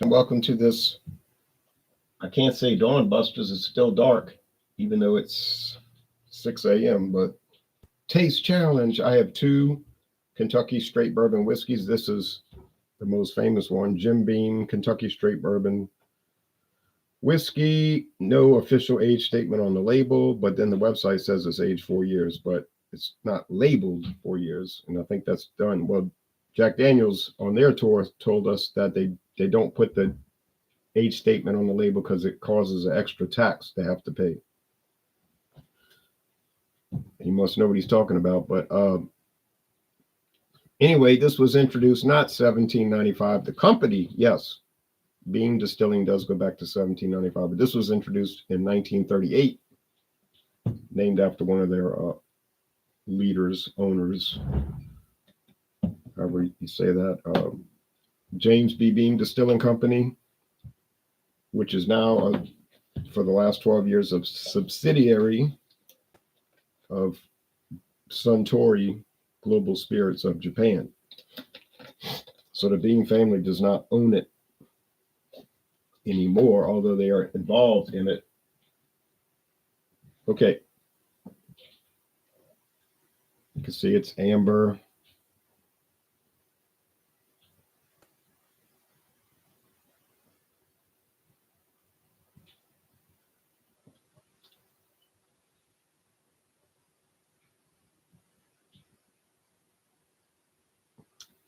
And welcome to this. I can't say Dawn Busters, it's still dark, even though it's 6 a.m. But taste challenge. I have two Kentucky straight bourbon whiskeys. This is the most famous one, Jim Beam Kentucky straight bourbon whiskey. No official age statement on the label, but then the website says it's aged 4 years, but it's not labeled 4 years. And I think that's done. Well, Jack Daniels on their tour told us that they don't put the age statement on the label because it causes an extra tax they have to pay. He must know what he's talking about. But anyway, this was introduced not 1795. The company, yes, Beam Distilling does go back to 1795, but this was introduced in 1938, named after one of their leaders, owners, however you say that. James B. Beam Distilling Company, which is now, for the last 12 years, a subsidiary of Suntory Global Spirits of Japan. So the Beam family does not own it anymore, although they are involved in it. Okay. You can see it's amber.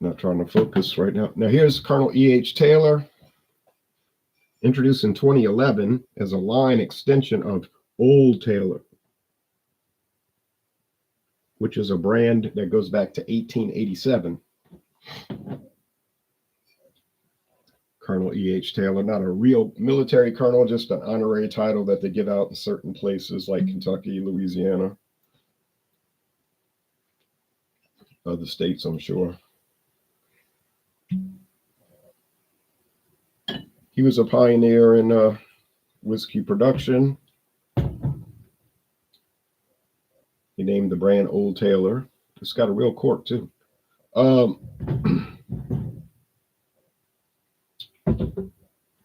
Not trying to focus right now. Now here's Colonel E.H. Taylor, introduced in 2011 as a line extension of Old Taylor, which is a brand that goes back to 1887. Colonel E.H. Taylor, not a real military colonel, just an honorary title that they give out in certain places like Kentucky, Louisiana, other states, I'm sure. He was a pioneer in whiskey production. He named the brand Old Taylor. It's got a real cork too.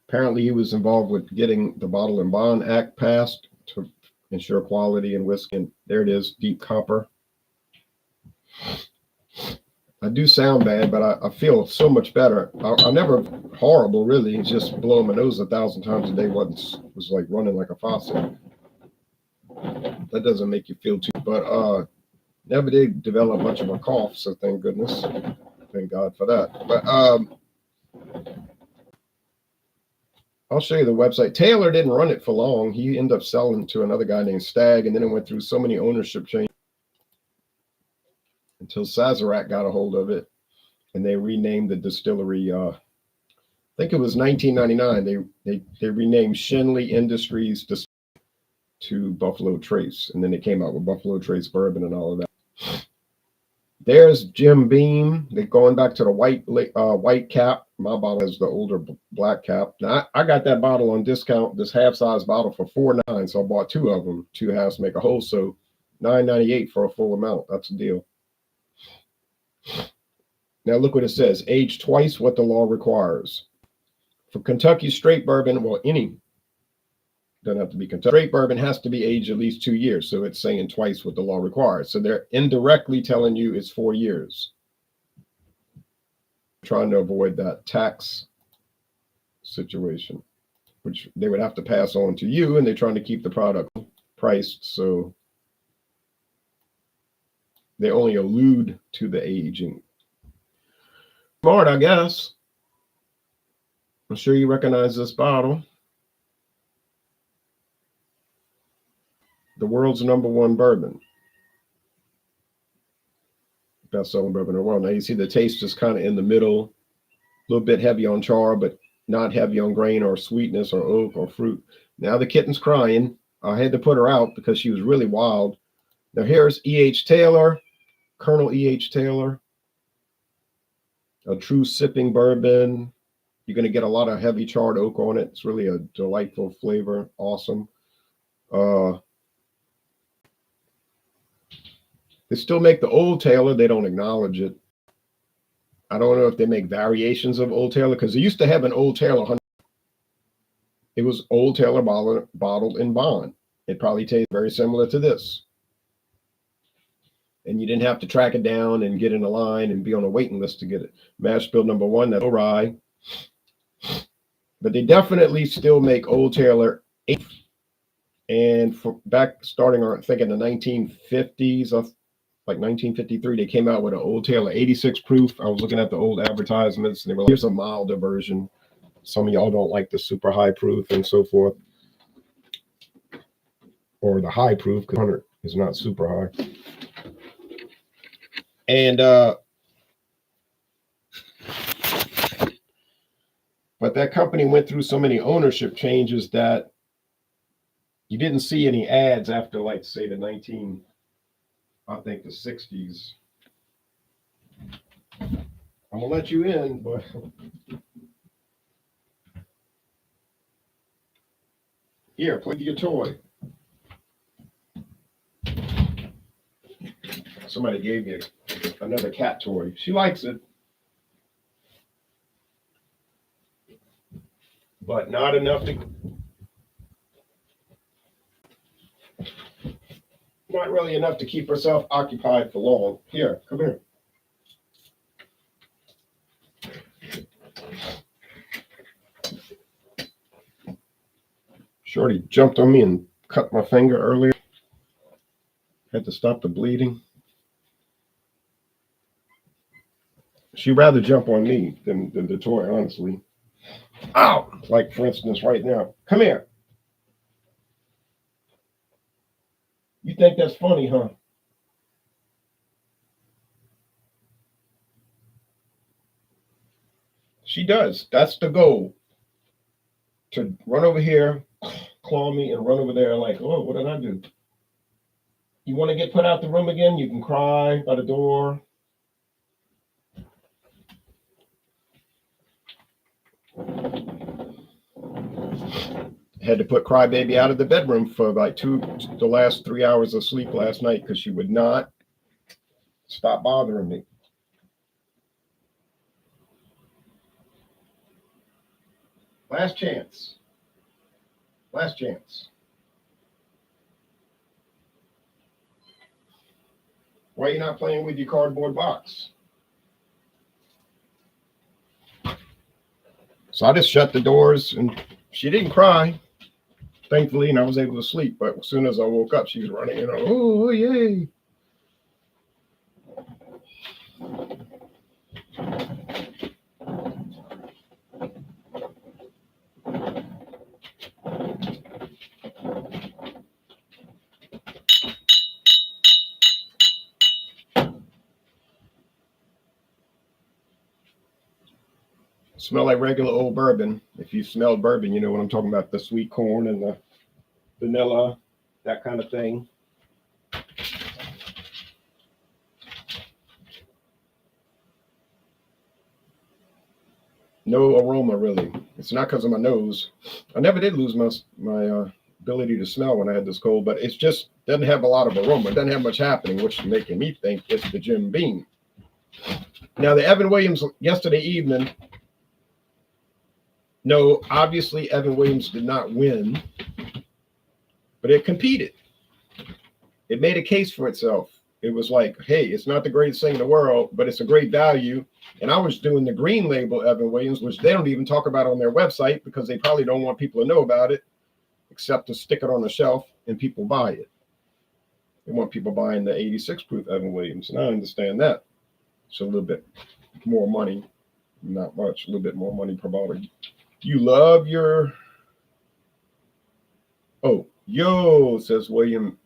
Apparently he was involved with getting the Bottle and Bond Act passed to ensure quality in whiskey. And there it is, deep copper. I do sound bad, but I feel so much better. I'm never horrible, really. It's just blowing my nose 1,000 times a day was like running like a faucet. That doesn't make you feel too, but never did develop much of a cough, so thank goodness. Thank God for that. But I'll show you the website. Taylor didn't run it for long. He ended up selling to another guy named Stagg, and then it went through so many ownership changes until Sazerac got a hold of it, and they renamed the distillery. I think it was 1999. They renamed Shenley Industries to Buffalo Trace, and then they came out with Buffalo Trace bourbon and all of that. There's Jim Beam. They're going back to the white cap. My bottle is the older black cap. Now I got that bottle on discount, this half-size bottle for $4.99, so I bought two of them. Two halves make a whole, so $9.98 for a full amount. That's a deal. Now look what it says. Age twice what the law requires. For Kentucky straight bourbon, well, any, doesn't have to be Kentucky. Straight bourbon has to be aged at least 2 years. So it's saying twice what the law requires. So they're indirectly telling you it's 4 years. Trying to avoid that tax situation, which they would have to pass on to you, and they're trying to keep the product priced. So they only allude to the aging. Smart, I guess. I'm sure you recognize this bottle. The world's #1 bourbon. Best-selling bourbon in the world. Now you see the taste is kind of in the middle, a little bit heavy on char, but not heavy on grain or sweetness or oak or fruit. Now the kitten's crying. I had to put her out because she was really wild. Now here's E.H. Taylor, Colonel E.H. Taylor. A true sipping bourbon. You're going to get a lot of heavy charred oak on it. It's really a delightful flavor. Awesome. They still make the Old Taylor. They don't acknowledge it. I don't know if they make variations of Old Taylor because they used to have an Old Taylor. It was Old Taylor bottled in bond. It probably tastes very similar to this. And you didn't have to track it down and get in a line and be on a waiting list to get it. Mash bill number 1, that's rye. But they definitely still make Old Taylor 8. And for back starting, I think in the 1950s, like 1953, they came out with an Old Taylor 86 proof. I was looking at the old advertisements, and they were like, here's a milder version. Some of y'all don't like the super high proof and so forth, or the high proof because 100 is not super high. And but that company went through so many ownership changes that you didn't see any ads after, like, say, the 60s. I'm gonna let you in, but here, play your toy. Somebody gave me another cat toy. She likes it, but not enough to. Not really enough to keep herself occupied for long. Here, come here. Shorty jumped on me and cut my finger earlier. Had to stop the bleeding. She'd rather jump on me than the toy, honestly. Ow! Like, for instance, right now. Come here. You think that's funny, huh? She does. That's the goal. To run over here, claw me, and run over there like, oh, what did I do? You want to get put out the room again? You can cry by the door. Had to put Crybaby out of the bedroom for like the last 3 hours of sleep last night because she would not stop bothering me. Last chance. Last chance. Why are you not playing with your cardboard box? So I just shut the doors, and she didn't cry, thankfully, and I was able to sleep. But as soon as I woke up, she was running, oh, yay. Smell like regular old bourbon. If you smell bourbon, you know what I'm talking about, the sweet corn and the vanilla, that kind of thing. No aroma, really. It's not because of my nose. I never did lose my ability to smell when I had this cold, but it's just doesn't have a lot of aroma. It doesn't have much happening, which is making me think it's the Jim Beam. Now, the Evan Williams yesterday evening, no, obviously Evan Williams did not win, but it competed. It made a case for itself. It was like, hey, it's not the greatest thing in the world, but it's a great value. And I was doing the green label Evan Williams, which they don't even talk about on their website because they probably don't want people to know about it, except to stick it on the shelf and people buy it. They want people buying the 86 proof Evan Williams, and I understand that. It's a little bit more money, not much, a little bit more money per bottle. You love your, says William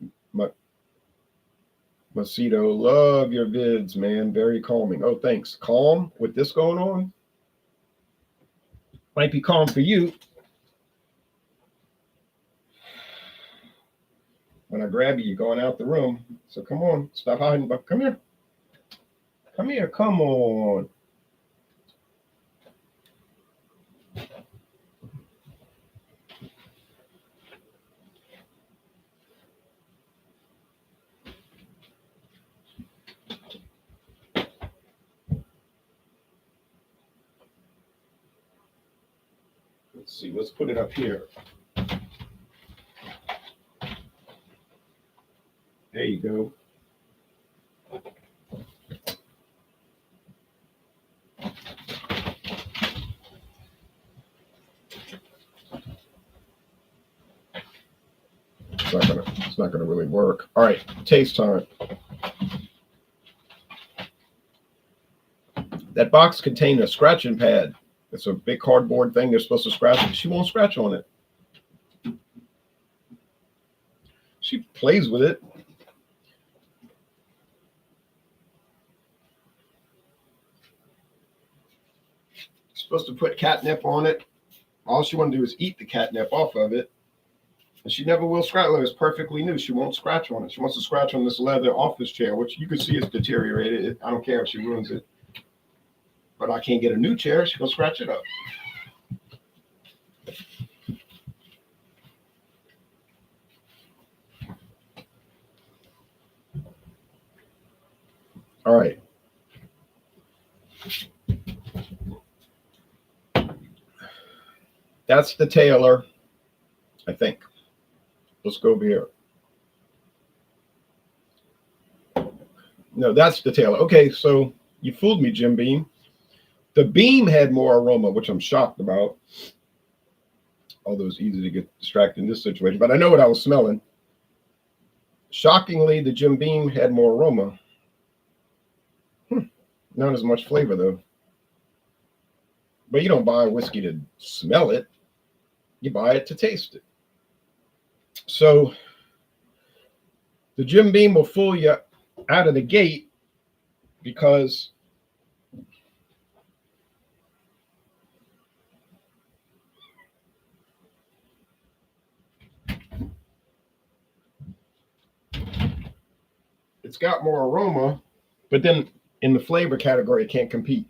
Macedo, love your vids, man. Very calming. Oh, thanks. Calm with this going on? Might be calm for you. When I grab you, you're going out the room. So come on, stop hiding. But come here. Come here. Come on. see, let's put it up here. There you go. It's not gonna really work. All right, taste time. That box contained a scratching pad. It's a big cardboard thing. They're supposed to scratch it. She won't scratch on it. She plays with it. Supposed to put catnip on it. All she want to do is eat the catnip off of it. And she never will scratch. It's perfectly new. She won't scratch on it. She wants to scratch on this leather office chair, which you can see is deteriorated. I don't care if she ruins it. But I can't get a new chair. She'll scratch it up. All right. That's the Taylor, I think. Let's go over here. No, that's the Taylor. Okay, so you fooled me, Jim Beam. The Beam had more aroma, which I'm shocked about. Although it's easy to get distracted in this situation, but I know what I was smelling. Shockingly, the Jim Beam had more aroma. Not as much flavor, though. But you don't buy whiskey to smell it. You buy it to taste it. So the Jim Beam will fool you out of the gate because it's got more aroma, but then in the flavor category, it can't compete.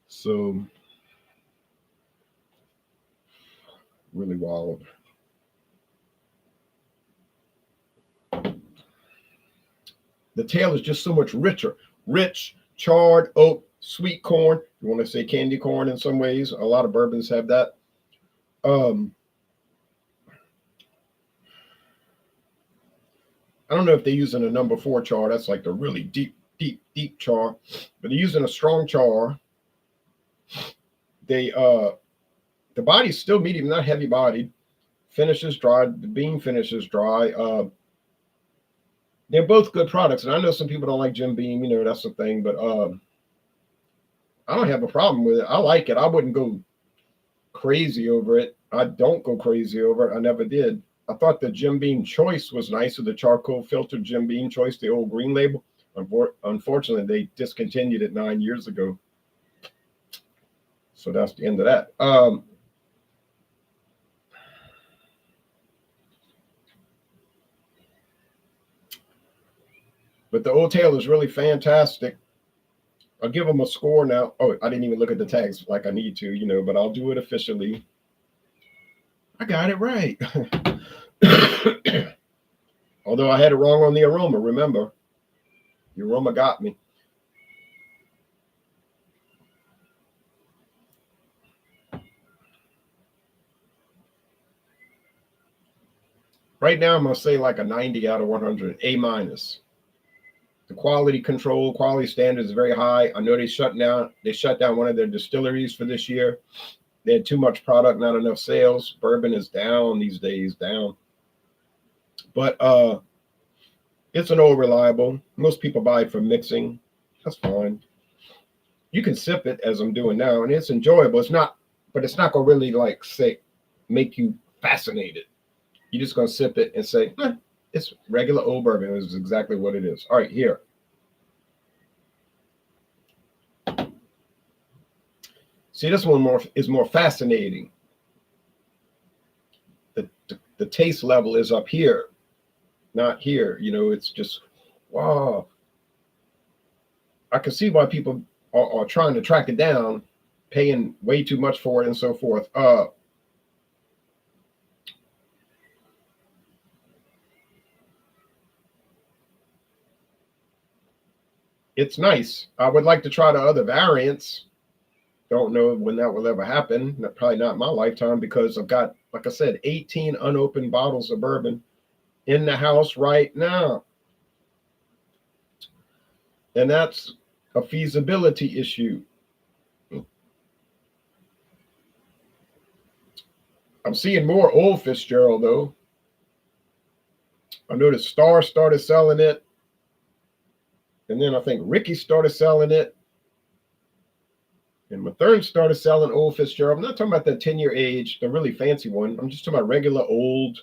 So really wild. The tail is just so much richer. Rich, charred oak, sweet corn. You want to say candy corn in some ways. A lot of bourbons have that. I don't know if they're using a number 4 char. That's like the really deep char. But they're using a strong char. They the body's still medium, not heavy bodied. Finishes dry. The bean finishes dry. They're both good products, and I know some people don't like Jim Beam. You know, that's the thing. But I don't have a problem with it. I like it. I wouldn't go crazy over it. I don't go crazy over it. I never did. I thought the Jim Beam Choice was nicer, the charcoal filtered Jim Beam Choice, the old green label. Unfortunately, they discontinued it 9 years ago. So that's the end of that. But the Old Tail is really fantastic. I'll give them a score now. Oh, I didn't even look at the tags like I need to, you know, but I'll do it officially. I got it right. Although I had it wrong on the aroma, remember. The aroma got me. Right now, I'm going to say like a 90 out of 100, A minus. The quality control, quality standards is very high. I know they shut down one of their distilleries for this year. They had too much product, not enough sales. Bourbon is down these days, down. But it's an old reliable. Most people buy it for mixing. That's fine. You can sip it as I'm doing now, and it's enjoyable. It's not going to really like say make you fascinated. You're just going to sip it and say, it's regular old bourbon. It's exactly what it is. All right, here. See, this one is more fascinating. The taste level is up here, not here. You know, it's just, wow. I can see why people are trying to track it down, paying way too much for it and so forth. It's nice. I would like to try the other variants. Don't know when that will ever happen. Probably not in my lifetime, because I've got, like I said, 18 unopened bottles of bourbon in the house right now. And that's a feasibility issue. I'm seeing more Old Fitzgerald, though. I noticed Star started selling it. And then I think Ricky started selling it. And Mathern started selling Old Fitzgerald. I'm not talking about the 10-year age, the really fancy one. I'm just talking about regular Old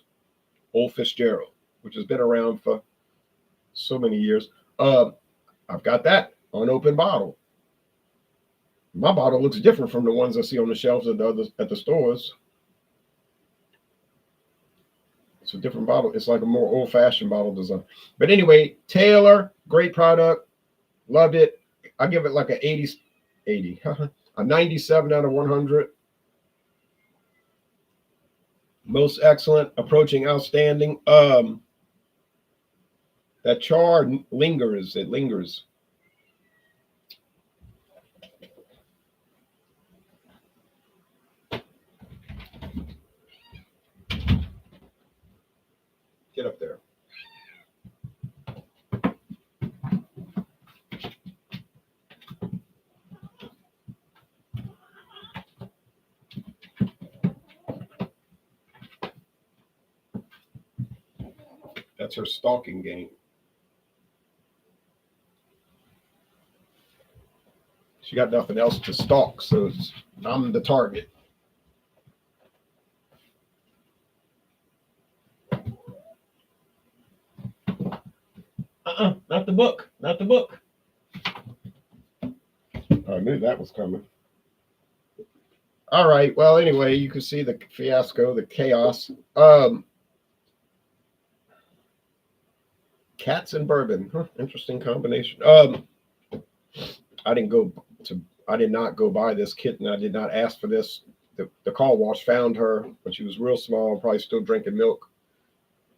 Fitzgerald, which has been around for so many years. I've got that unopened bottle. My bottle looks different from the ones I see on the shelves at the stores. It's a different bottle. It's like a more old-fashioned bottle design. But anyway, Taylor, great product. Loved it. I give it like an 80, a 97 out of 100. Most excellent, approaching outstanding. That char lingers. It lingers. Get up there. That's her stalking game. She got nothing else to stalk, so I'm the target. Not the book. Not the book. I knew that was coming. All right. Well, anyway, you can see the fiasco, the chaos. Cats and bourbon. Interesting combination. I did not go buy this kitten. I did not ask for this. The car wash found her when she was real small, probably still drinking milk,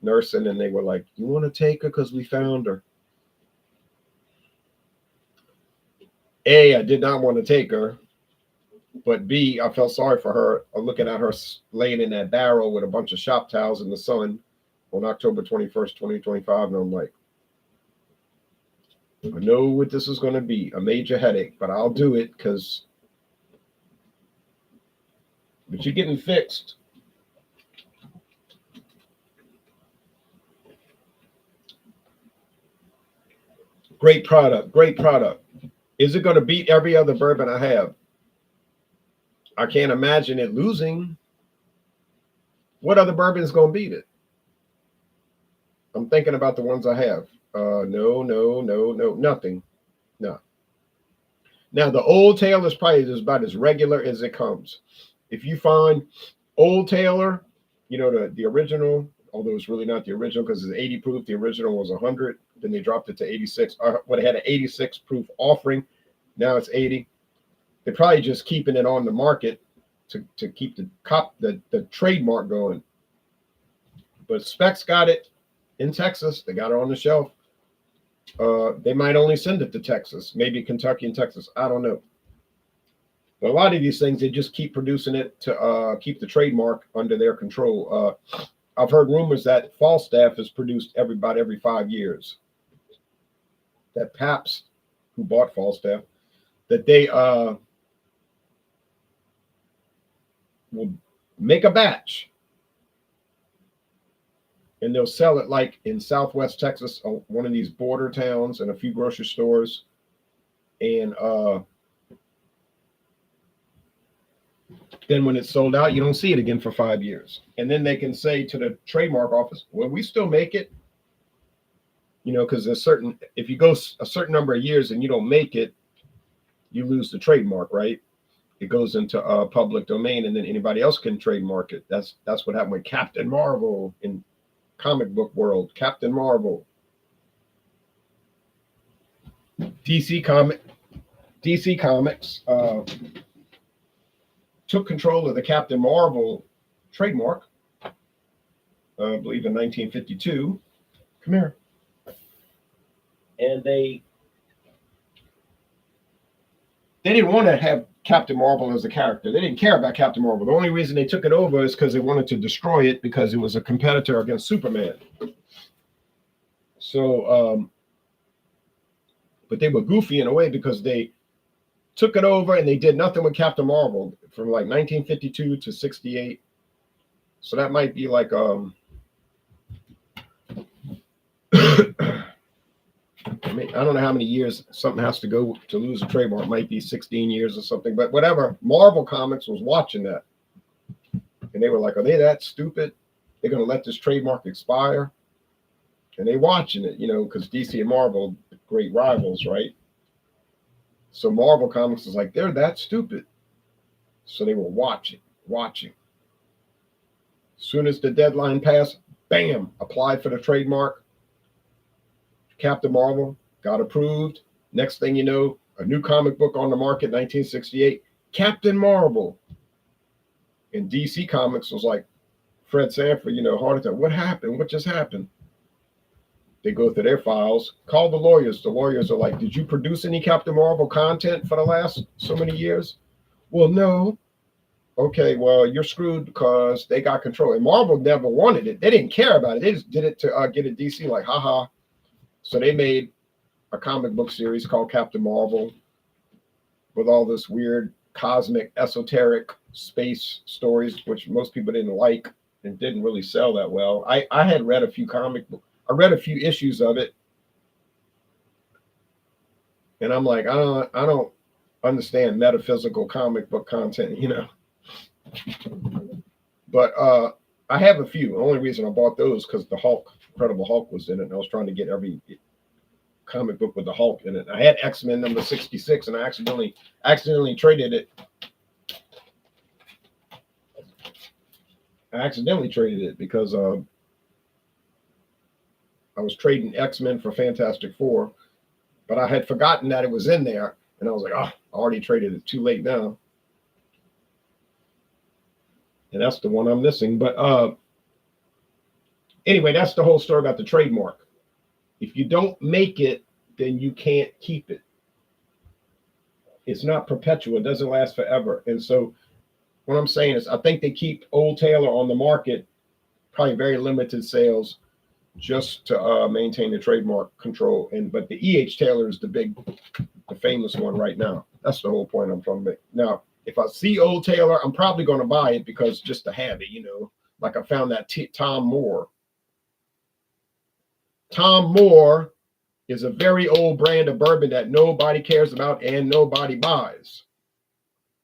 nursing, and they were like, "You want to take her because we found her?" A, I did not want to take her, but B, I felt sorry for her. Looking at her laying in that barrel with a bunch of shop towels in the sun on October 21st, 2025, and I'm like, I know what this is going to be, a major headache, but I'll do it but you're getting fixed. Great product, great product. Is it going to beat every other bourbon I have? I can't imagine it losing. What other bourbon is going to beat it? I'm thinking about the ones I have. No, nothing. No. Now, the Old Taylor is probably about as regular as it comes. If you find Old Taylor, the original, although it's really not the original because it's 80 proof. The original was 100. Then they dropped it to 86. It had an 86 proof offering. Now it's 80. They're probably just keeping it on the market to keep the trademark going. But Specs got it in Texas. They got it on the shelf. They might only send it to Texas, maybe Kentucky and Texas. I don't know. But a lot of these things, they just keep producing it to keep the trademark under their control. I've heard rumors that Falstaff is produced every 5 years. That Pabst, who bought Falstaff, that they will make a batch and they'll sell it like in Southwest Texas, one of these border towns and a few grocery stores. And then when it's sold out, you don't see it again for 5 years. And then they can say to the trademark office, well, we still make it. Because if you go a certain number of years and you don't make it, you lose the trademark, right? It goes into public domain and then anybody else can trademark it. That's what happened with Captain Marvel in comic book world. Captain Marvel. DC Comics took control of the Captain Marvel trademark, I believe in 1952. Come here. And they didn't want to have Captain Marvel as a character. They didn't care about Captain Marvel. The only reason they took it over is because they wanted to destroy it because it was a competitor against Superman. So, but they were goofy in a way because they took it over and they did nothing with Captain Marvel from like 1952 to 68. So that might be like I mean, I don't know how many years something has to go to lose a trademark. It might be 16 years or something, but whatever. Marvel Comics was watching that. And they were like, are they that stupid? They're going to let this trademark expire? And they watching it, you know, because DC and Marvel, great rivals, right? So Marvel Comics was like, they're that stupid. So they were watching. As soon as the deadline passed, bam, applied for the trademark. Captain Marvel got approved. Next thing you know, a new comic book on the market, 1968, Captain Marvel. And DC Comics was like, Fred Sanford, you know, heart attack. What happened? What just happened? They go through their files, call the lawyers. The lawyers are like, did you produce any Captain Marvel content for the last so many years? Well, no. Okay, well, you're screwed because they got control. And Marvel never wanted it. They didn't care about it. They just did it to get a DC like, haha. So they made a comic book series called Captain Marvel with all this weird cosmic esoteric space stories, which most people didn't like and didn't really sell that well. I had read a few comic books. I read a few issues of it. And I'm like, I don't understand metaphysical comic book content, you know. But I have a few. The only reason I bought those because the Hulk, Incredible Hulk was in it. And I was trying to get every comic book with the Hulk in it. I had X-Men number 66 and I accidentally traded it. I accidentally traded it because I was trading X-Men for Fantastic Four, but I had forgotten that it was in there. And I was like, I already traded it. Too late now. And that's the one I'm missing. But anyway, that's the whole story about the trademark. If you don't make it, then you can't keep it. It's not perpetual. It doesn't last forever. And so what I'm saying is I think they keep Old Taylor on the market, probably very limited sales, just to maintain the trademark control. But the E.H. Taylor is the famous one right now. That's the whole point I'm trying to make. Now, if I see Old Taylor, I'm probably going to buy it because just to have it, you know, like I found that Tom Moore. Tom Moore is a very old brand of bourbon that nobody cares about and nobody buys.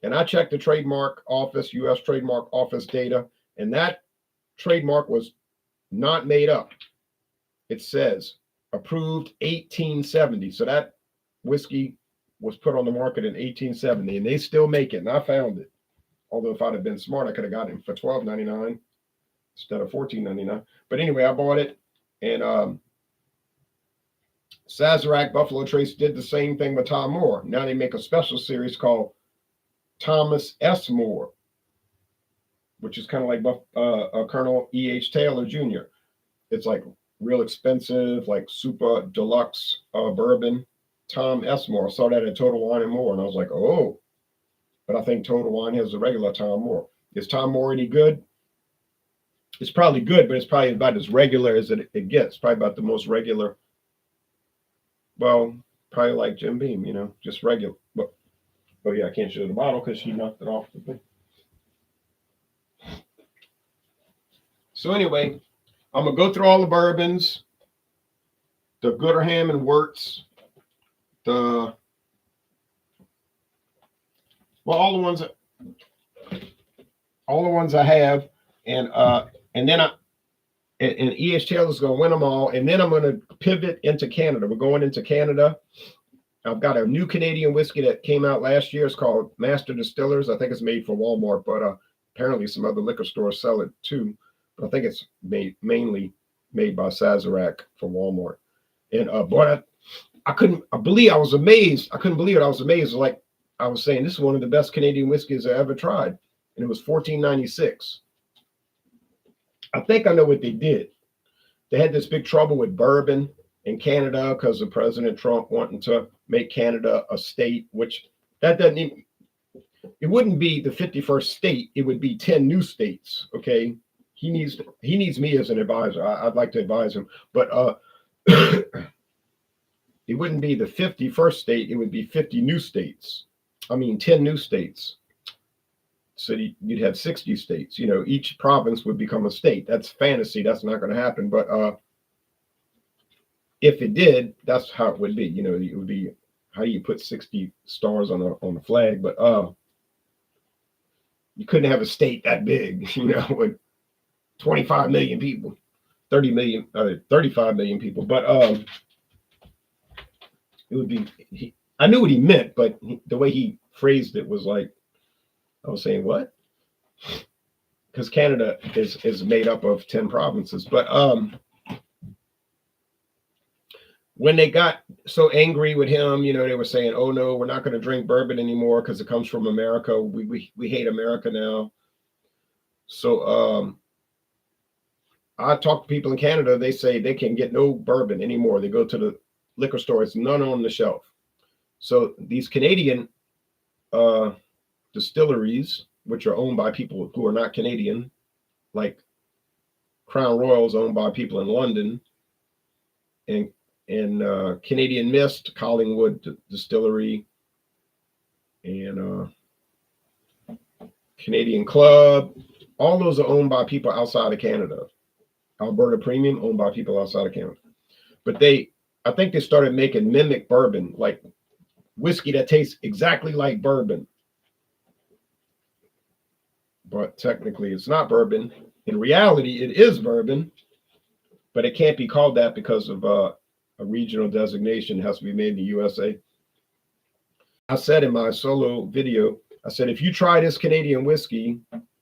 And I checked the trademark office, U.S. trademark office data, and that trademark was not made up. It says approved 1870. So that whiskey was put on the market in 1870, and they still make it. And I found it. Although if I'd have been smart, I could have gotten it for $12.99 instead of $14.99. But anyway, I bought it, and Sazerac Buffalo Trace did the same thing with Tom Moore. Now they make a special series called Thomas S. Moore, which is kind of like Colonel E.H. Taylor Jr. It's like real expensive, like super deluxe bourbon. Tom S. Moore. I saw that at Total Wine and More, and I was like, oh. But I think Total Wine has a regular Tom Moore. Is Tom Moore any good? It's probably good, but it's probably about as regular as it gets. Probably about the most regular. Well, probably like Jim Beam, you know, just regular. But oh yeah, I can't show the bottle because she knocked it off the thing. So anyway, I'm gonna go through all the bourbons, the Gooderham and Wirtz, all the ones I have, and then and E.H. Taylor's going to win them all. And then I'm going to pivot into Canada. We're going into Canada. I've got a new Canadian whiskey that came out last year. It's called Master Distillers. I think it's made for Walmart, but apparently some other liquor stores sell it too. But I think it's mainly made by Sazerac for Walmart. And boy, I couldn't believe it. I was amazed. Like I was saying, this is one of the best Canadian whiskeys I ever tried. And it was $14.96. I think I know what they did. They had this big trouble with bourbon in Canada because of President Trump wanting to make Canada a state, which that doesn't even, it wouldn't be the 51st state. It would be 10 new states. Okay. He needs me as an advisor. I'd like to advise him, but it wouldn't be the 51st state. It would be 50 new states. I mean, 10 new states. So you'd have 60 states. You know, each province would become a state. That's fantasy. That's not going to happen. But if it did, that's how it would be. You know, it would be, how do you put 60 stars on a flag? But you couldn't have a state that big, you know, with 25 million people, 30 million, 35 million people. But it would be, I knew what he meant, but the way he phrased it was like, I was saying, what? Because Canada is made up of 10 provinces. But when they got so angry with him, you know, they were saying, oh no, we're not going to drink bourbon anymore because it comes from America. We hate America now. So I talk to people in Canada, they say they can get no bourbon anymore. They go to the liquor store, it's none on the shelf. So these Canadian distilleries, which are owned by people who are not Canadian, like Crown Royal's owned by people in London, and Canadian Mist, Collingwood Distillery, and Canadian Club, all those are owned by people outside of Canada. Alberta Premium, owned by people outside of Canada. But I think they started making mimic bourbon, like whiskey that tastes exactly like bourbon. But technically it's not bourbon. In reality, it is bourbon, but it can't be called that because of a regional designation. It has to be made in the USA. I said in my solo video, I said, if you try this Canadian whiskey,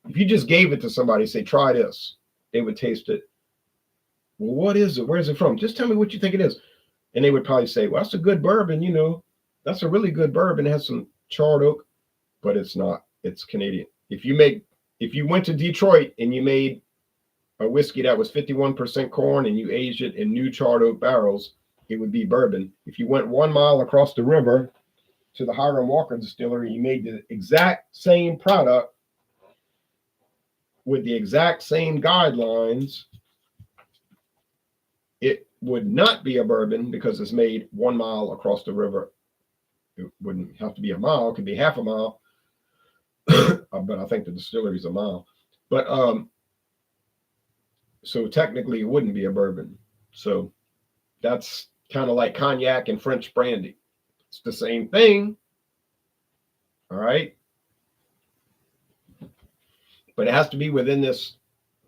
if you just gave it to somebody, say, try this, they would taste it. Well, what is it? Where's it from? Just tell me what you think it is. And they would probably say, well, that's a good bourbon, you know, that's a really good bourbon. It has some charred oak, but it's not. It's Canadian. If you went to Detroit and you made a whiskey that was 51% corn and you aged it in new charred oak barrels, it would be bourbon. If you went 1 mile across the river to the Hiram Walker Distillery, you made the exact same product with the exact same guidelines, it would not be a bourbon because it's made 1 mile across the river. It wouldn't have to be a mile. It could be half a mile. But I think the distillery is a mile. But so technically it wouldn't be a bourbon. So that's kind of like cognac and French brandy. It's the same thing. All right. But it has to be within this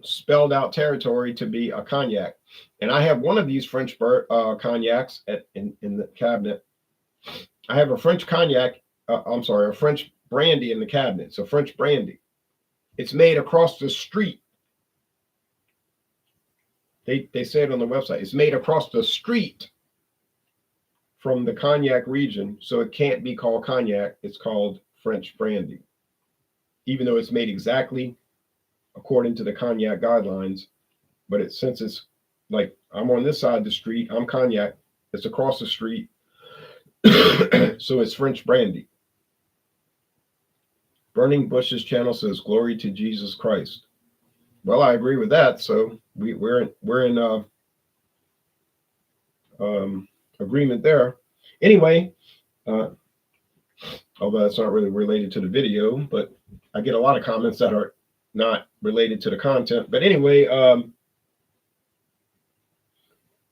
spelled out territory to be a cognac. And I have one of these French cognacs in the cabinet. I have a French cognac. A French brandy in the cabinet. It's a French brandy. It's made across the street. They say it on the website. It's made across the street from the cognac region, so it can't be called cognac. It's called French brandy, even though it's made exactly according to the cognac guidelines. But since it's like I'm on this side of the street, I'm cognac. It's across the street, so it's French brandy. Burning Bush's channel says, "Glory to Jesus Christ." Well, I agree with that. So we're in agreement there. Anyway, although that's not really related to the video, but I get a lot of comments that are not related to the content. But anyway,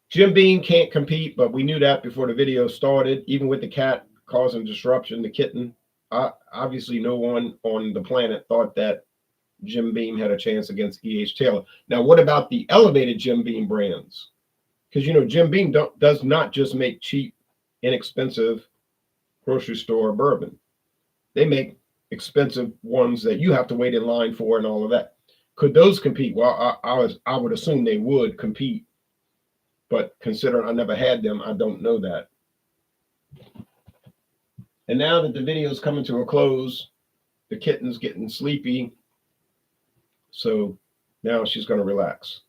Jim Beam can't compete, but we knew that before the video started. Even with the cat causing disruption, the kitten, obviously no one on the planet thought that Jim Beam had a chance against E.H. Taylor. Now, what about the elevated Jim Beam brands? Because, you know, Jim Beam does not just make cheap, inexpensive grocery store bourbon. They make expensive ones that you have to wait in line for and all of that. Could those compete? Well, I would assume they would compete. But considering I never had them, I don't know that. And now that the video is coming to a close, the kitten's getting sleepy. So now she's going to relax.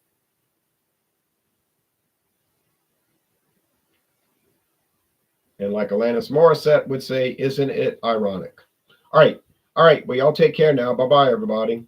And like Alanis Morissette would say, isn't it ironic? All right. All right. Well, y'all take care now. Bye bye, everybody.